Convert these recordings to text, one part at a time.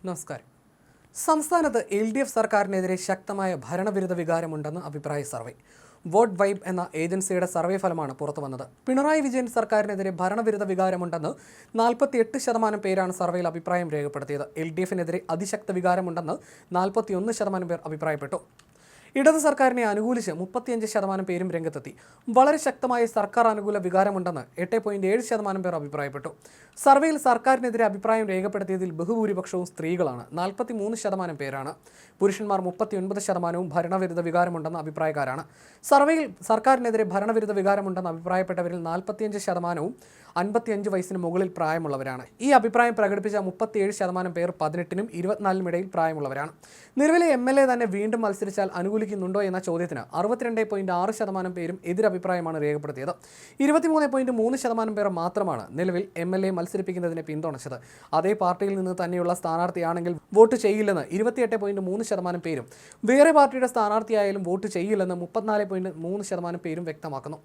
നമസ്കാരം. സംസ്ഥാനത്ത് LDF സർക്കാരിനെതിരെ ശക്തമായ ഭരണവിരുദ്ധ വികാരമുണ്ടെന്ന് അഭിപ്രായ സർവേ. വോട്ട് വൈബ് എന്ന ഏജൻസിയുടെ സർവേ ഫലമാണ് പുറത്തുവന്നത്. പിണറായി വിജയൻ സർക്കാരിനെതിരെ ഭരണവിരുദ്ധ വികാരമുണ്ടെന്ന് 48% പേരാണ് സർവേയിൽ അഭിപ്രായം രേഖപ്പെടുത്തിയത്. LDFനെതിരെ അതിശക്ത വികാരമുണ്ടെന്ന് 41% പേർ അഭിപ്രായപ്പെട്ടു. ഇടത് സർക്കാരിനെ അനുകൂലിച്ച് 35% പേരും രംഗത്തെത്തി. വളരെ ശക്തമായ സർക്കാർ അനുകൂല വികാരമുണ്ടെന്ന് 8.7% പേർ അഭിപ്രായപ്പെട്ടു. സർവേയിൽ സർക്കാരിനെതിരെ അഭിപ്രായം രേഖപ്പെടുത്തിയതിൽ ബഹുഭൂരിപക്ഷവും സ്ത്രീകളാണ്. 43% പേരാണ്. പുരുഷന്മാർ 39%വും ഭരണവിരുദ്ധ വികാരമുണ്ടെന്ന അഭിപ്രായക്കാരാണ്. സർവേയിൽ സർക്കാരിനെതിരെ ഭരണവിരുദ്ധ വികാരമുണ്ടെന്ന് അഭിപ്രായപ്പെട്ടവരിൽ 45%വും 55 വയസ്സിന് മുകളിൽ പ്രായമുള്ളവരാണ്. ഈ അഭിപ്രായം പ്രകടിപ്പിച്ച 37% പേർ 18നും 24നും ഇടയിൽ പ്രായമുള്ളവരാണ്. നിലവിലെ MLA തന്നെ വീണ്ടും മത്സരിച്ചാൽ അനുകൂലിക്കുന്നുണ്ടോ എന്ന ചോദ്യത്തിന് 62.6% പേരും എതിരഭിപ്രായമാണ് രേഖപ്പെടുത്തിയത്. 23.3% പേർ മാത്രമാണ് നിലവിൽ MLA മത്സരിപ്പിക്കുന്നതിനെ പിന്തുണച്ചത്. അതേ പാർട്ടിയിൽ നിന്ന് തന്നെയുള്ള സ്ഥാനാർത്ഥിയാണെങ്കിൽ വോട്ട് ചെയ്യില്ലെന്ന് 28.3% പേരും, വേറെ പാർട്ടിയുടെ സ്ഥാനാർത്ഥിയായാലും വോട്ട് ചെയ്യില്ലെന്ന് 34.3% പേരും വ്യക്തമാക്കുന്നു.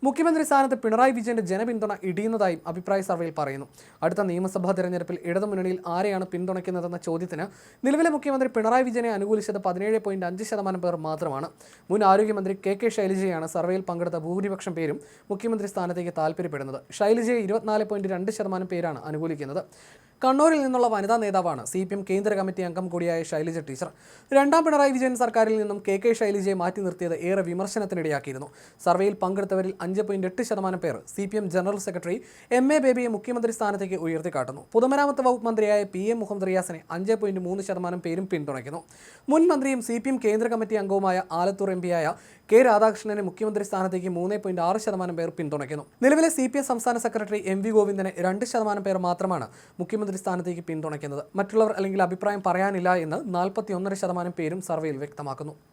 മുഖ്യമന്ത്രി സ്ഥാനത്ത് പിണറായി വിജയന്റെ ജനപിന്തുണ ഇടിയുന്നതായും അഭിപ്രായ സർവേയിൽ പറയുന്നു. അടുത്ത നിയമസഭാ തെരഞ്ഞെടുപ്പിൽ ഇടതുമുന്നണിയിൽ ആരെയാണ് പിന്തുണയ്ക്കുന്നതെന്ന ചോദ്യത്തിന് നിലവിലെ മുഖ്യമന്ത്രി പിണറായി വിജയനെ അനുകൂലിച്ചത് 17.5% പേർ മാത്രമാണ്. മുൻ ആരോഗ്യമന്ത്രി KK ശൈലജയാണ് സർവേയിൽ പങ്കെടുത്ത ഭൂരിപക്ഷം പേരും മുഖ്യമന്ത്രി സ്ഥാനത്തേക്ക് താല്പര്യപ്പെടുന്നത്. ശൈലജയെ 24.2% പേരാണ് അനുകൂലിക്കുന്നത്. കണ്ണൂരിൽ നിന്നുള്ള വനിതാ നേതാവാണ് CPM കേന്ദ്ര കമ്മിറ്റി അംഗം കൂടിയായ ശൈലജ ടീച്ചർ. രണ്ടാം പിണറായി വിജയൻ സർക്കാരിൽ നിന്നും KK ശൈലജയെ മാറ്റി നിർത്തിയത് ഏറെ വിമർശനത്തിനിടയാക്കിയിരുന്നു. സർവേയിൽ പങ്കെടുത്തവരിൽ 5.8% പേർ CPM ജനറൽ സെക്രട്ടറി MA ബേബിയെ മുഖ്യമന്ത്രി സ്ഥാനത്തേക്ക് ഉയർത്തിക്കാട്ടുന്നു. പൊതുമരാമത്ത് വകുപ്പ് മന്ത്രിയായ PM മുഹമ്മദ് റിയാസിനെ 5.3% പേരും പിന്തുണയ്ക്കുന്നു. മുൻ മന്ത്രിയും CPM കേന്ദ്ര കമ്മിറ്റി അംഗവുമായ ആലത്തൂർ MP-യായ K രാധാകൃഷ്ണനെ മുഖ്യമന്ത്രി സ്ഥാനത്തേക്ക് 3.6% പേർ പിന്തുണയ്ക്കുന്നു. നിലവിലെ CPM സംസ്ഥാന സെക്രട്ടറി MV ഗോവിന്ദനെ 2% പേർ മാത്രമാണ് മുഖ്യമന്ത്രി സ്ഥാനത്തേക്ക് പിന്തുണയ്ക്കുന്നത്. മറ്റുള്ളവർ അല്ലെങ്കിൽ അഭിപ്രായം പറയാനില്ല എന്ന് 41% പേരും സർവേയിൽ വ്യക്തമാക്കുന്നു.